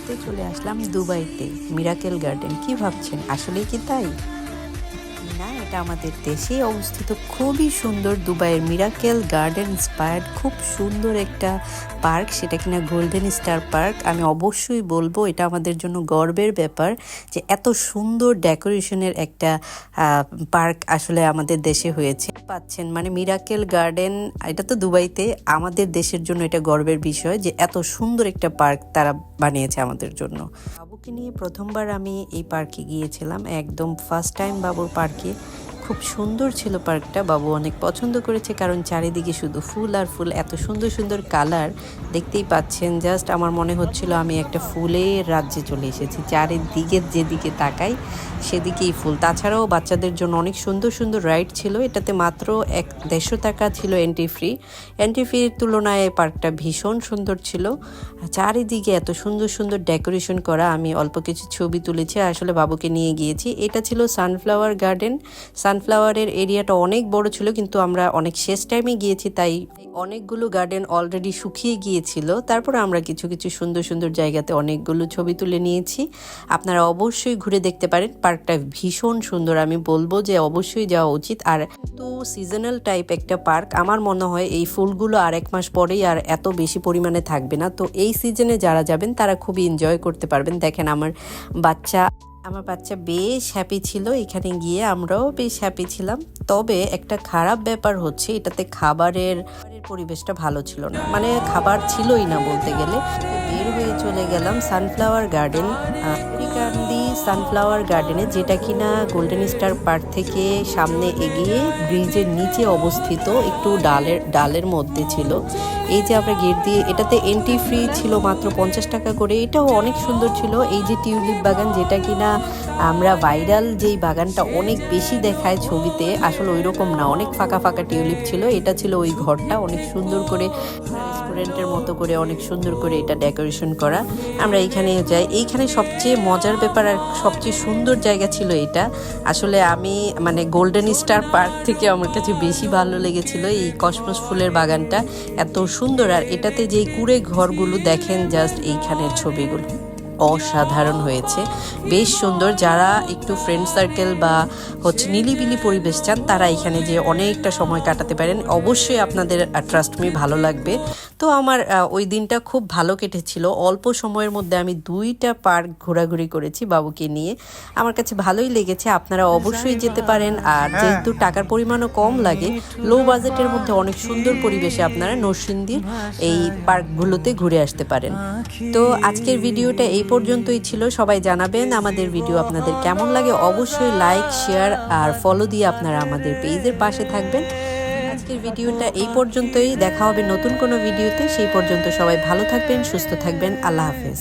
ঘুরতে চলে আসলাম দুবাইতে মিরাকেল গার্ডেন। কি ভাবছেন, আসলেই কি তাই? না, এটা আমাদের দেশেই অবস্থিত খুবই সুন্দর দুবাইয়ের মিরাকেল গার্ডেন ইন্সপায়ার্ড খুব সুন্দর একটা পার্ক, সেটা কিনা গোল্ডেন স্টার পার্ক। আমি অবশ্যই বলবো এটা আমাদের জন্য গর্বের ব্যাপার যে এত সুন্দর ডেকোরেশনের একটা পার্ক আসলে আমাদের দেশে হয়েছে। পাচ্ছেন মানে মিরাকেল গার্ডেন, এটা তো দুবাইতে, আমাদের দেশের জন্য এটা গর্বের বিষয় যে এত সুন্দর একটা পার্ক তারা বানিয়েছে আমাদের জন্য। বাবুকে নিয়ে প্রথমবার আমি এই পার্কে গিয়েছিলাম, একদম ফার্স্ট টাইম বাবুর পার্কে। খুব সুন্দর ছিল পার্কটা, বাবু অনেক পছন্দ করেছে কারণ চারিদিকে শুধু ফুল আর ফুল, এত সুন্দর সুন্দর কালার দেখতেই পাচ্ছেন। জাস্ট আমার মনে হচ্ছিল আমি একটা ফুলের রাজ্যে চলে এসেছি, চারিদিকে যেদিকে তাকাই সেদিকেই ফুল। তাছাড়াও বাচ্চাদের জন্য অনেক সুন্দর সুন্দর রাইড ছিল, এটাতে মাত্র 150 টাকা ছিল এন্ট্রি ফির তুলনায় পার্কটা ভীষণ সুন্দর ছিল। চারিদিকে এত সুন্দর সুন্দর ডেকোরেশন করা। আমি অল্প কিছু ছবি তুলেছি, আসলে বাবুকে নিয়ে গিয়েছি। এটা ছিল সানফ্লাওয়ার গার্ডেন। সানফ্লাওয়ারের এরিয়াটা অনেক বড় ছিল, কিন্তু আমরা অনেক শেষ টাইমে গিয়েছি তাই অনেকগুলো গার্ডেন অলরেডি শুকিয়ে গিয়েছিল। তারপর আমরা কিছু কিছু সুন্দর সুন্দর জায়গাতে অনেকগুলো ছবি তুলে নিয়েছি। আপনারা অবশ্যই ঘুরে দেখতে পারেন, পার্কটা ভীষণ সুন্দর, আমি বলবো যে অবশ্যই যাওয়া উচিত। আর তো সিজনাল টাইপ একটা পার্ক, আমার মনে হয় এই ফুলগুলো আর 1 মাস পরেই আর এত বেশি পরিমাণে থাকবে না, তো এই সিজনে যারা যাবেন তারা খুবই এনজয় করতে পারবেন। দেখেন আমার বাচ্চা বেশ হ্যাপি ছিল এখানে গিয়ে, আমরাও বেশ হ্যাপি ছিলাম। তবে একটা খারাপ ব্যাপার হচ্ছে এটাতে খাবারের পরিবেশটা ভালো ছিল না, মানে খাবার ছিলই না বলতে গেলে। বের হয়ে চলে গেলাম সানফ্লাওয়ার গার্ডেনে, যেটা কিনা গোল্ডেন স্টার পার্ক থেকে সামনে এগিয়ে ব্রিজের নিচে অবস্থিত, একটু ডালের মধ্যে ছিল। এই যে আমরা গেট দিয়ে, এটাতে এন্ট্রি ফ্রি ছিল মাত্র 50 টাকা করে। এটাও অনেক সুন্দর ছিল। এই যে টিউলিপ বাগান, যেটা কিনা আমরা ভাইরাল যেই বাগানটা অনেক বেশি দেখায় ছবিতে, আসলে ওই রকম না, অনেক ফাঁকা ফাঁকা টিউলিপ ছিল। এটা ছিল ওই ঘরটা, অনেক সুন্দর করে রেস্টুরেন্টের মতো করে অনেক সুন্দর করে এটা ডেকোরেশন করা। আমরা এইখানে যাই। এইখানে সবচেয়ে মজার ব্যাপার আর সবচেয়ে সুন্দর জায়গা ছিল এটা। আসলে আমি মানে গোল্ডেন স্টার পার্ক থেকে আমার কাছে বেশি ভালো লেগেছিল এই কসমস ফুলের বাগানটা, এত সুন্দর। আর এটাতে যেই কুঁড়ে ঘরগুলো দেখেন, জাস্ট এইখানের ছবিগুলো অসাধারণ হয়েছে, বেশ সুন্দর। যারা একটু ফ্রেন্ড সার্কেল বা নিলিবিলি পরিবেশ চান, তারা এখানে যে অনেকটা সময় কাটাতে পারেন। অবশ্যই আপনাদের ট্রাস্ট মি ভালো লাগবে। তো আমার ওই দিনটা খুব ভালো কেটেছিল। অল্প সময়ের মধ্যে আমি 2টা পার্ক ঘোরাঘুরি করেছি বাবুকে নিয়ে, আমার কাছে ভালোই লেগেছে। আপনারা অবশ্যই যেতে পারেন। আর যেহেতু টাকার পরিমাণও কম লাগে, লো বাজেটের মধ্যে অনেক সুন্দর পরিবেশে আপনারা নরসিংদীর এই পার্কগুলোতে ঘুরে আসতে পারেন। তো আজকের ভিডিওটা এই পর্যন্তই ছিল। সবাই জানাবেন আমাদের ভিডিও আপনাদের কেমন লাগে, অবশ্যই লাইক, শেয়ার আর ফলো দিয়ে আপনারা আমাদের পেজের পাশে থাকবেন। আজকের ভিডিওটা এই পর্যন্তই, দেখা হবে নতুন কোনো ভিডিওতে। সেই পর্যন্ত সবাই ভালো থাকবেন, সুস্থ থাকবেন। আল্লাহ হাফেজ।